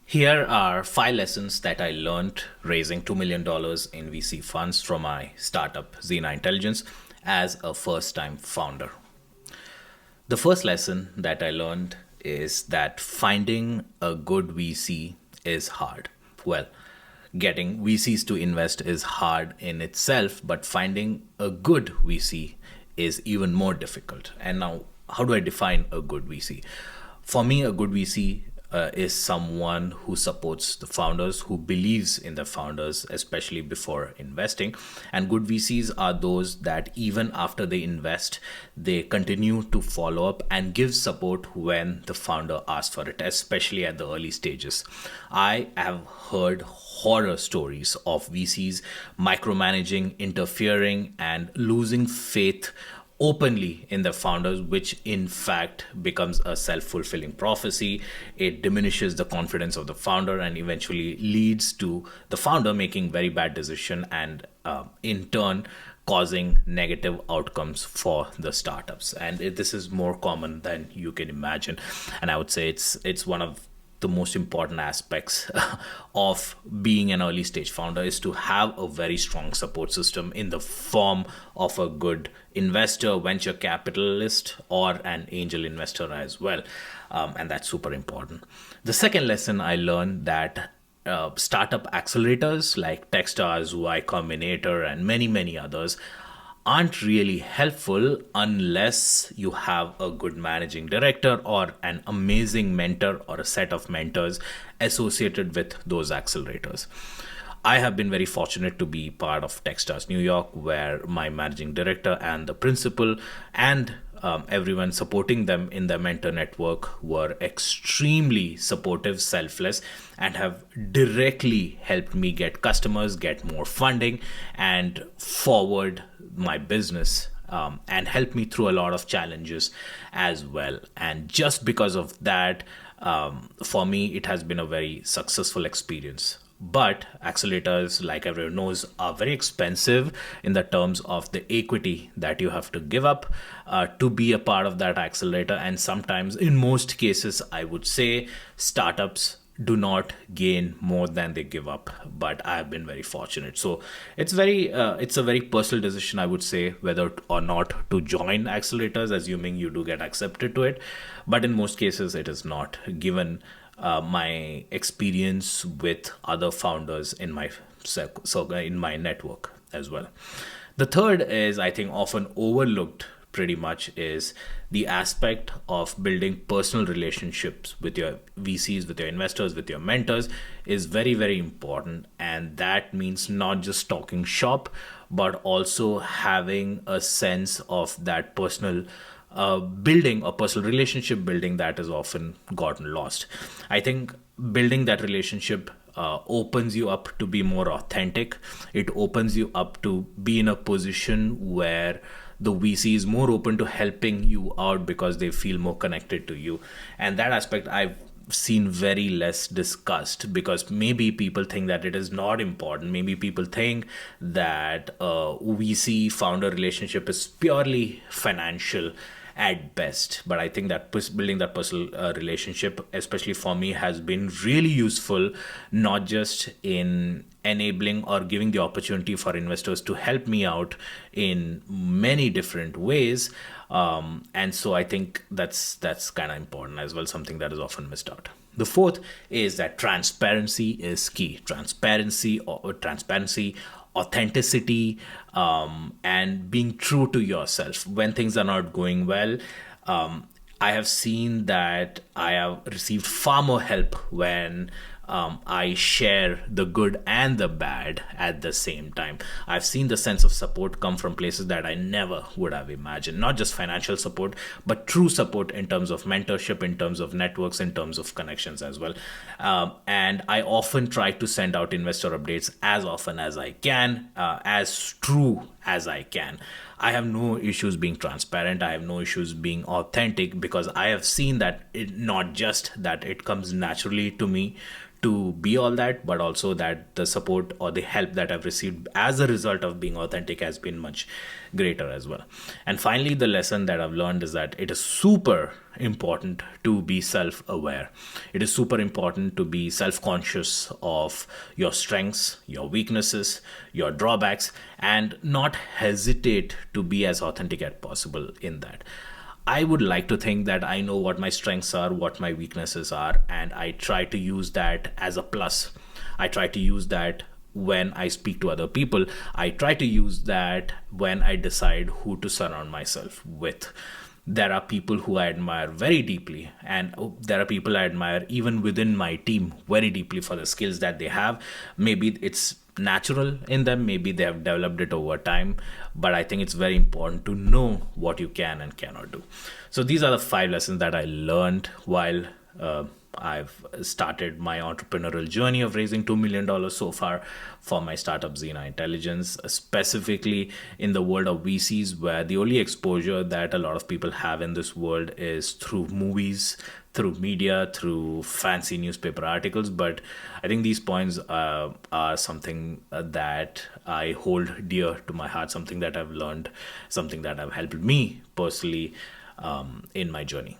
Here are 5 lessons that I learned raising $2 million in VC funds from my startup, Xena Intelligence, as a first time founder. The first lesson that I learned is that finding a good VC is hard. Well, getting VCs to invest is hard in itself, but finding a good VC is even more difficult. And now, how do I define a good VC? For me, a good VC is someone who supports the founders, who believes in the founders, especially before investing. And good VCs are those that even after they invest, they continue to follow up and give support when the founder asks for it, especially at the early stages. I have heard horror stories of VCs micromanaging, interfering, and losing faith openly in the founders, which in fact becomes a self-fulfilling prophecy. It diminishes the confidence of the founder and eventually leads to the founder making very bad decision and in turn causing negative outcomes for the startups. And this is more common than you can imagine. And I would say it's one of the most important aspects of being an early stage founder is to have a very strong support system in the form of a good investor, venture capitalist, or an angel investor as well. And that's super important. The second lesson I learned that startup accelerators like Techstars, Y Combinator, and many others aren't really helpful unless you have a good managing director or an amazing mentor or a set of mentors associated with those accelerators. I have been very fortunate to be part of Techstars New York, where my managing director and the principal and everyone supporting them in the mentor network were extremely supportive, selfless, and have directly helped me get customers, get more funding, and forward my business and help me through a lot of challenges as well. And just because of that, for me, it has been a very successful experience. But accelerators, like everyone knows, are very expensive in the terms of the equity that you have to give up to be a part of that accelerator. And sometimes, in most cases, I would say startups do not gain more than they give up. But I have been very fortunate. So it's a very personal decision, I would say, whether or not to join accelerators, assuming you do get accepted to it. But in most cases, it is not, given my experience with other founders in my in my network as well. The third is, I think, often overlooked pretty much, is the aspect of building personal relationships with your VCs, with your investors, with your mentors is very important. And that means not just talking shop, but also having a sense of that personal building or personal relationship building that is often gotten lost. I think building that relationship opens you up to be more authentic. It opens you up to be in a position where the VC is more open to helping you out because they feel more connected to you. And that aspect I've seen very less discussed, because maybe people think that it is not important. Maybe people think that VC founder relationship is purely financial at best. But I think that building that personal relationship, especially for me, has been really useful, not just in enabling or giving the opportunity for investors to help me out in many different ways. And so I think that's kind of important as well, something that is often missed out. The fourth is that transparency is key. Transparency, authenticity, and being true to yourself when things are not going well. I have seen that I have received far more help when I share the good and the bad at the same time. I've seen the sense of support come from places that I never would have imagined. Not just financial support, but true support in terms of mentorship, in terms of networks, in terms of connections as well. And I often try to send out investor updates as often as I can, as true as I can. I have no issues being transparent. I have no issues being authentic, because I have seen that it not just that it comes naturally to me to be all that, but also that the support or the help that I've received as a result of being authentic has been much greater as well. And finally, the lesson that I've learned is that it is super important to be self aware. It is super important to be self conscious of your strengths, your weaknesses, your drawbacks, and not hesitate to be as authentic as possible in that. I would like to think that I know what my strengths are, what my weaknesses are, and I try to use that as a plus. I try to use that when I speak to other people. I try to use that when I decide who to surround myself with. There are people who I admire very deeply, and there are people I admire even within my team very deeply for the skills that they have. Maybe it's natural in them, maybe they have developed it over time, but I think it's very important to know what you can and cannot do. So these are the 5 lessons that I learned while I've started my entrepreneurial journey of raising $2 million so far for my startup Xena Intelligence, specifically in the world of VCs, where the only exposure that a lot of people have in this world is through movies, through media, through fancy newspaper articles. But I think these points are something that I hold dear to my heart, something that I've learned, something that have helped me personally in my journey.